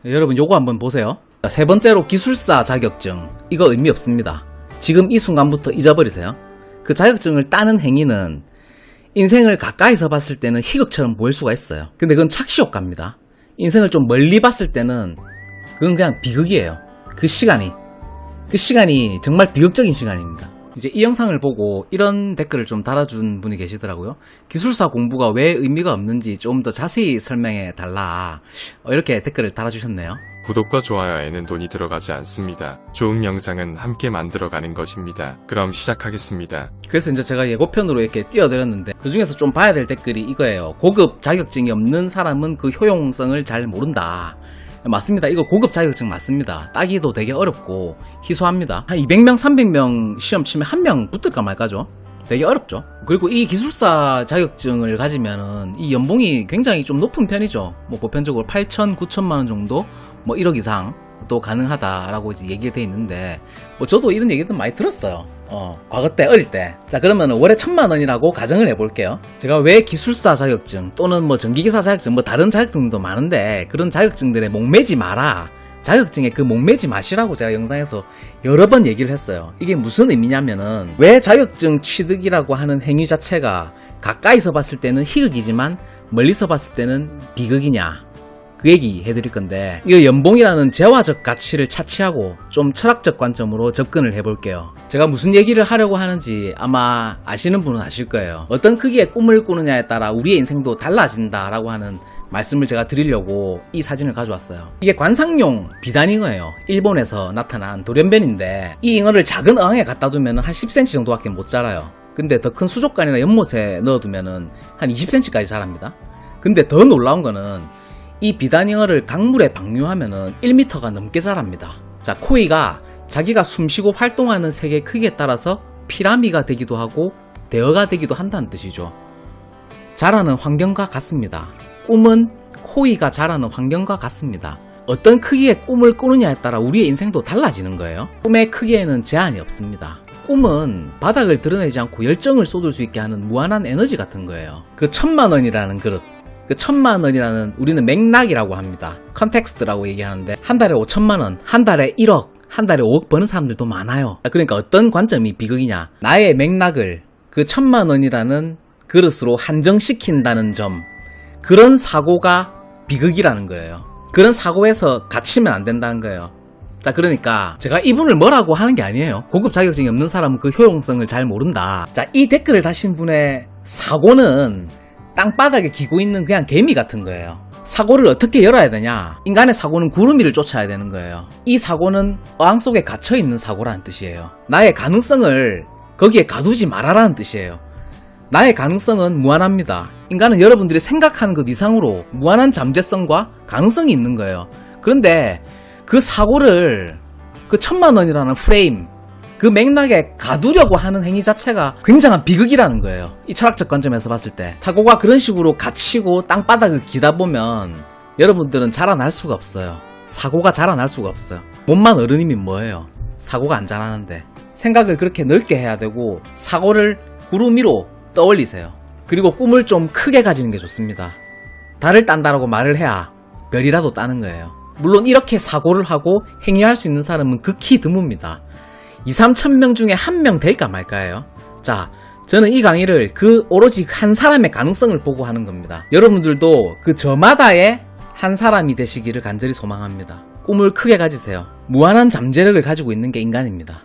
여러분 요거 한번 보세요. 세 번째로 기술사 자격증. 이거 의미 없습니다. 지금 이 순간부터 잊어버리세요. 그 자격증을 따는 행위는 인생을 가까이서 봤을 때는 희극처럼 보일 수가 있어요. 근데 그건 착시효과입니다. 인생을 좀 멀리 봤을 때는 그건 그냥 비극이에요. 그 시간이 정말 비극적인 시간입니다. 이제 이 영상을 보고 이런 댓글을 좀 달아준 분이 계시더라고요. 기술사 공부가 왜 의미가 없는지 좀 더 자세히 설명해 달라. 이렇게 댓글을 달아주셨네요. 구독과 좋아요에는 돈이 들어가지 않습니다. 좋은 영상은 함께 만들어가는 것입니다. 그럼 시작하겠습니다. 그래서 이제 제가 예고편으로 이렇게 띄워드렸는데 그 중에서 좀 봐야 될 댓글이 이거예요. 고급 자격증이 없는 사람은 그 효용성을 잘 모른다. 맞습니다. 이거 고급 자격증 맞습니다. 따기도 되게 어렵고 희소합니다. 한 200명, 300명 시험 치면 한 명 붙을까 말까죠. 되게 어렵죠. 그리고 이 기술사 자격증을 가지면은 이 연봉이 굉장히 좀 높은 편이죠. 뭐 보편적으로 8천, 9천만 원 정도, 뭐 1억 이상 또 가능하다라고 이제 얘기가 돼 있는데, 뭐 저도 이런 얘기도 많이 들었어요. 과거 때, 어릴 때. 자, 그러면 월에 1,000만 원이라고 가정을 해볼게요. 제가 왜 기술사 자격증 또는 뭐 전기기사 자격증, 뭐 다른 자격증도 많은데 그런 자격증들에 목매지 마라. 자격증에 그 목매지 마시라고 제가 영상에서 여러 번 얘기를 했어요. 이게 무슨 의미냐면은 왜 자격증 취득이라고 하는 행위 자체가 가까이서 봤을 때는 희극이지만 멀리서 봤을 때는 비극이냐, 그 얘기 해드릴 건데, 이거 연봉이라는 재화적 가치를 차치하고 좀 철학적 관점으로 접근을 해볼게요. 제가 무슨 얘기를 하려고 하는지 아마 아시는 분은 아실 거예요. 어떤 크기의 꿈을 꾸느냐에 따라 우리의 인생도 달라진다라고 하는 말씀을 제가 드리려고 이 사진을 가져왔어요. 이게 관상용 비단잉어예요. 일본에서 나타난 돌연변인데, 이 잉어를 작은 어항에 갖다 두면 한 10cm 정도밖에 못 자라요. 근데 더 큰 수족관이나 연못에 넣어두면 한 20cm까지 자랍니다. 근데 더 놀라운 거는 이 비단잉어를 강물에 방류하면은 1m가 넘게 자랍니다. 자, 코이가 자기가 숨쉬고 활동하는 세계 크기에 따라서 피라미가 되기도 하고 대어가 되기도 한다는 뜻이죠. 자라는 환경과 같습니다. 꿈은 코이가 자라는 환경과 같습니다. 어떤 크기의 꿈을 꾸느냐에 따라 우리의 인생도 달라지는 거예요. 꿈의 크기에는 제한이 없습니다. 꿈은 바닥을 드러내지 않고 열정을 쏟을 수 있게 하는 무한한 에너지 같은 거예요. 그 1,000만 원이라는 그릇, 그 1,000만 원이라는 우리는 맥락이라고 합니다. 컨텍스트라고 얘기하는데, 한 달에 5천만 원, 한 달에 1억, 한 달에 5억 버는 사람들도 많아요. 그러니까 어떤 관점이 비극이냐, 나의 맥락을 그 1,000만 원이라는 그릇으로 한정시킨다는 점, 그런 사고가 비극이라는 거예요. 그런 사고에서 갇히면 안 된다는 거예요. 자, 그러니까 제가 이분을 뭐라고 하는 게 아니에요. 고급 자격증이 없는 사람은 그 효용성을 잘 모른다. 자, 이 댓글을 다신 분의 사고는 땅바닥에 기고 있는 그냥 개미 같은 거예요. 사고를 어떻게 열어야 되냐? 인간의 사고는 구름 위를 쫓아야 되는 거예요. 이 사고는 어항 속에 갇혀있는 사고라는 뜻이에요. 나의 가능성을 거기에 가두지 말아라는 뜻이에요. 나의 가능성은 무한합니다. 인간은 여러분들이 생각하는 것 이상으로 무한한 잠재성과 가능성이 있는 거예요. 그런데 그 사고를 그 1,000만 원이라는 프레임, 그 맥락에 가두려고 하는 행위 자체가 굉장한 비극이라는 거예요. 이 철학적 관점에서 봤을 때. 사고가 그런 식으로 갇히고 땅바닥을 기다 보면 여러분들은 자라날 수가 없어요. 사고가 자라날 수가 없어요. 몸만 어른이면 뭐예요? 사고가 안 자라는데. 생각을 그렇게 넓게 해야 되고, 사고를 구름 위로 떠올리세요. 그리고 꿈을 좀 크게 가지는 게 좋습니다. 달을 딴다라고 말을 해야 별이라도 따는 거예요. 물론 이렇게 사고를 하고 행위할 수 있는 사람은 극히 드뭅니다. 2-3천 명 중에 한 명 될까 말까예요. 자, 저는 이 강의를 그 오로지 한 사람의 가능성을 보고 하는 겁니다. 여러분들도 그 저마다의 한 사람이 되시기를 간절히 소망합니다. 꿈을 크게 가지세요. 무한한 잠재력을 가지고 있는 게 인간입니다.